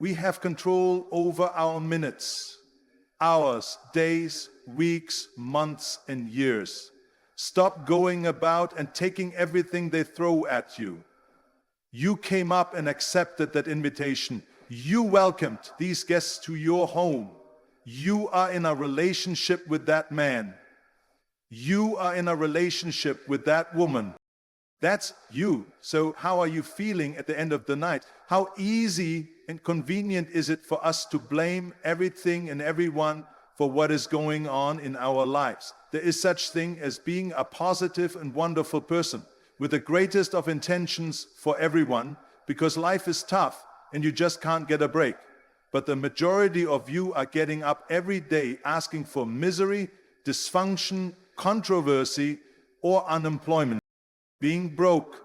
We have control over our minutes, hours, days, weeks, months, and years. Stop going about and taking everything they throw at you. You came up and accepted that invitation. You welcomed these guests to your home. You are in a relationship with that man. You are in a relationship with that woman. That's you. So how are you feeling at the end of the night? How easy and convenient is it for us to blame everything and everyone for what is going on in our lives? There is such thing as being a positive and wonderful person with the greatest of intentions for everyone, because life is tough and you just can't get a break. But the majority of you are getting up every day asking for misery, dysfunction, controversy, or unemployment. Being broke,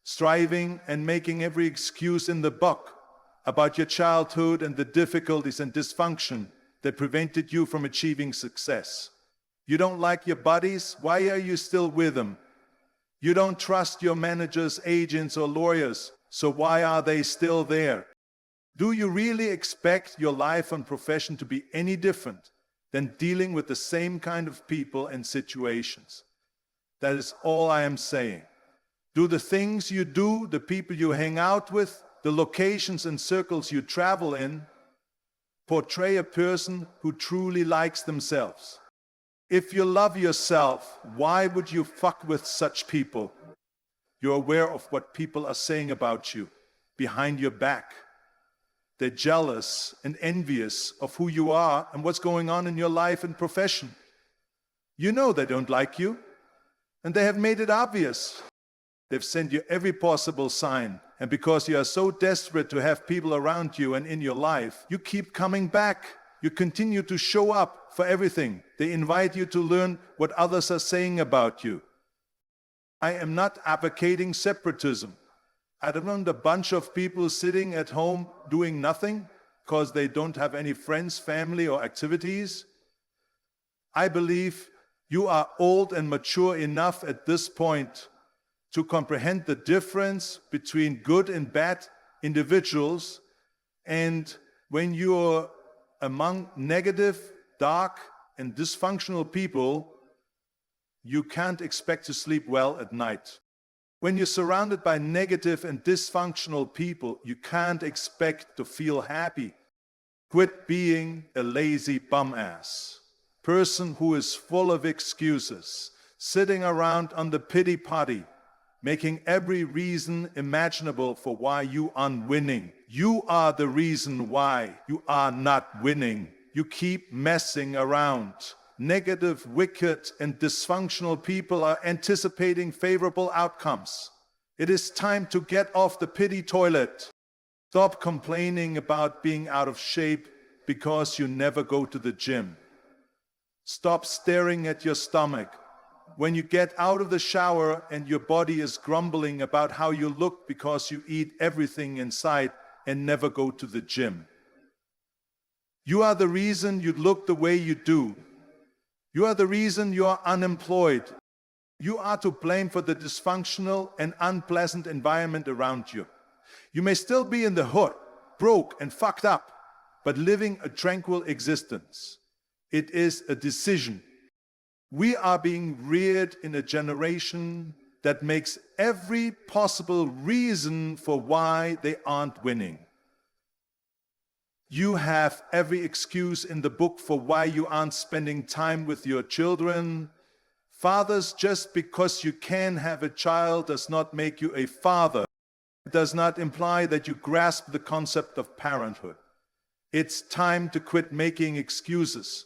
striving and making every excuse in the book about your childhood and the difficulties and dysfunction that prevented you from achieving success. You don't like your buddies? Why are you still with them? You don't trust your managers, agents, or lawyers, so why are they still there? Do you really expect your life and profession to be any different than dealing with the same kind of people and situations? That is all I am saying. Do the things you do, the people you hang out with, the locations and circles you travel in, portray a person who truly likes themselves? If you love yourself, why would you fuck with such people? You're aware of what people are saying about you behind your back. They're jealous and envious of who you are and what's going on in your life and profession. You know they don't like you, and they have made it obvious. They've sent you every possible sign, and because you are so desperate to have people around you and in your life, you keep coming back. You continue to show up for everything. They invite you to learn what others are saying about you. I am not advocating separatism. I don't want a bunch of people sitting at home doing nothing because they don't have any friends, family, or activities. I believe you are old and mature enough at this point to comprehend the difference between good and bad individuals, and when you're among negative, dark, and dysfunctional people, you can't expect to sleep well at night. When you're surrounded by negative and dysfunctional people, you can't expect to feel happy. Quit being a lazy bum ass person who is full of excuses, sitting around on the pity party, making every reason imaginable for why you aren't winning. You are the reason why you are not winning. You keep messing around. Negative, wicked, and dysfunctional people are anticipating favorable outcomes. It is time to get off the pity toilet. Stop complaining about being out of shape because you never go to the gym. Stop staring at your stomach when you get out of the shower and your body is grumbling about how you look because you eat everything in sight and never go to the gym. You are the reason you look the way you do. You are the reason you are unemployed. You are to blame for the dysfunctional and unpleasant environment around you. You may still be in the hood, broke and fucked up, but living a tranquil existence. It is a decision. We are being reared in a generation that makes every possible reason for why they aren't winning. You have every excuse in the book for why you aren't spending time with your children. Fathers, just because you can have a child does not make you a father. It does not imply that you grasp the concept of parenthood. It's time to quit making excuses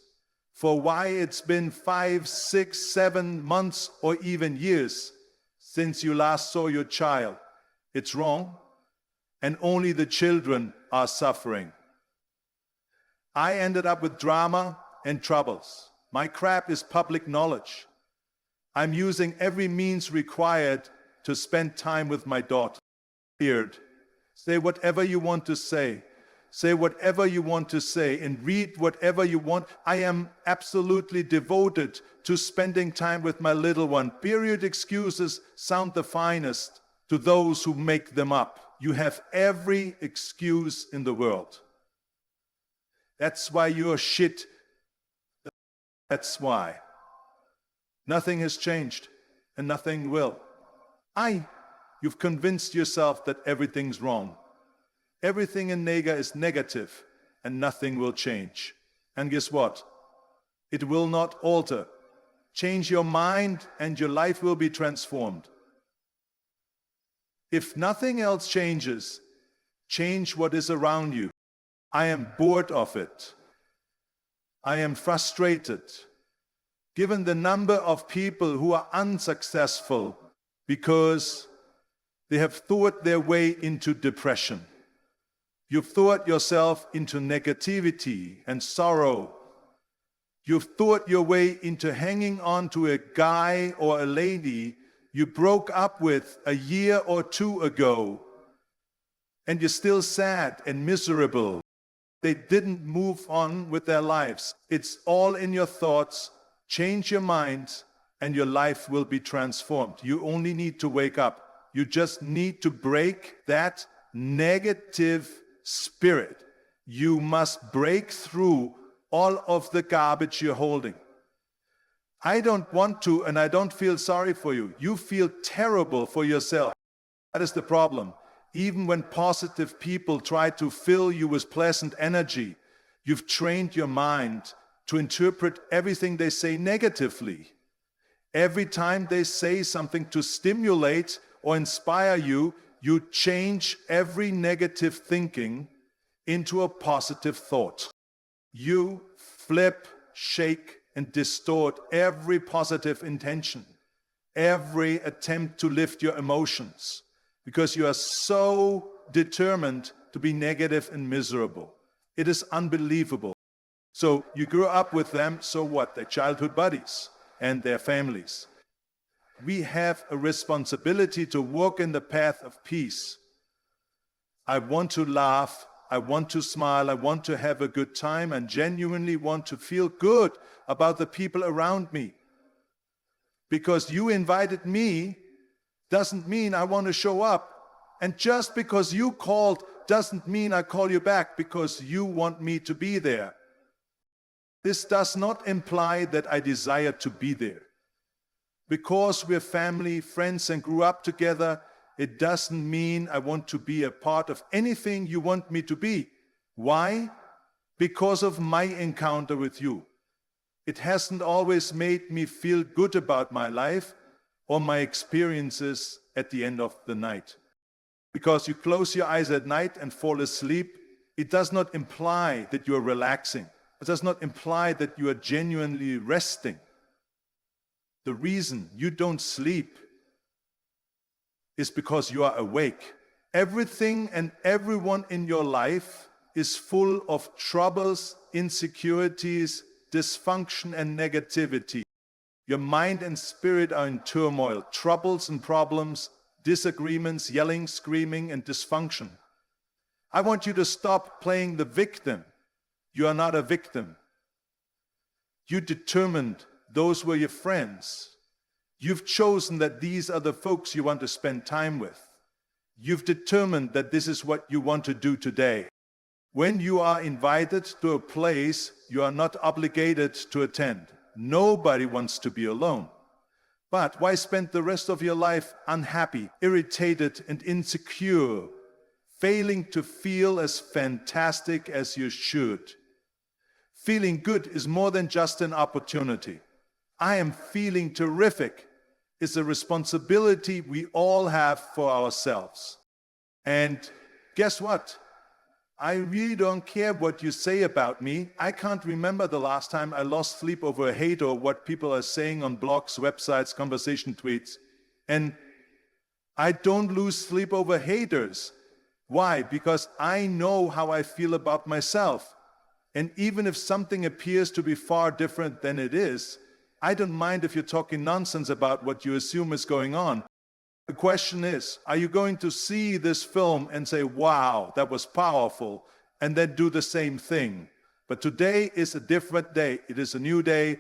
for why it's been 5, 6, 7 months or even years since you last saw your child. It's wrong, and only the children are suffering. I ended up with drama and troubles. My crap is public knowledge. I'm using every means required to spend time with my daughter. Say whatever you want to say. Say whatever you want to say and read whatever you want. I am absolutely devoted to spending time with my little one. Period. Excuses sound the finest to those who make them up. You have every excuse in the world. That's why you're shit. That's why. Nothing has changed, and nothing will. You've convinced yourself that everything's wrong. Everything in Nega is negative, and nothing will change. And guess what? It will not alter. Change your mind, and your life will be transformed. If nothing else changes, change what is around you. I am bored of it. I am frustrated. Given the number of people who are unsuccessful because they have thought their way into depression. You've thought yourself into negativity and sorrow. You've thought your way into hanging on to a guy or a lady you broke up with a year or two ago, and you're still sad and miserable. They didn't move on with their lives. It's all in your thoughts. Change your mind, and your life will be transformed. You only need to wake up. You just need to break that negative spirit. You must break through all of the garbage you're holding. I don't want to, and I don't feel sorry for you. You feel terrible for yourself. That is the problem. Even when positive people try to fill you with pleasant energy, you've trained your mind to interpret everything they say negatively. Every time they say something to stimulate or inspire you, you change every negative thinking into a positive thought. You flip, shake, and distort every positive intention, every attempt to lift your emotions, because you are so determined to be negative and miserable. It is unbelievable. So you grew up with them, so what? They're childhood buddies and their families. We have a responsibility to walk in the path of peace. I want to laugh, I want to smile, I want to have a good time, and genuinely want to feel good about the people around me. Because you invited me doesn't mean I want to show up. And just because you called doesn't mean I call you back because you want me to be there. This does not imply that I desire to be there. Because we're family, friends, and grew up together, it doesn't mean I want to be a part of anything you want me to be. Why? Because of my encounter with you. It hasn't always made me feel good about my life or my experiences at the end of the night. Because you close your eyes at night and fall asleep, it does not imply that you are relaxing. It does not imply that you are genuinely resting. The reason you don't sleep is because you are awake. Everything and everyone in your life is full of troubles, insecurities, dysfunction, and negativity. Your mind and spirit are in turmoil, troubles and problems, disagreements, yelling, screaming, and dysfunction. I want you to stop playing the victim. You are not a victim. You determined those were your friends. You've chosen that these are the folks you want to spend time with. You've determined that this is what you want to do today. When you are invited to a place, you are not obligated to attend. Nobody wants to be alone. But why spend the rest of your life unhappy, irritated, and insecure, failing to feel as fantastic as you should? Feeling good is more than just an opportunity. I am feeling terrific. It's a responsibility we all have for ourselves. And guess what? I really don't care what you say about me. I can't remember the last time I lost sleep over a hate or what people are saying on blogs, websites, conversation tweets. And I don't lose sleep over haters. Why? Because I know how I feel about myself. And even if something appears to be far different than it is, I don't mind if you're talking nonsense about what you assume is going on. The question is, are you going to see this film and say, wow, that was powerful, and then do the same thing? But today is a different day. It is a new day.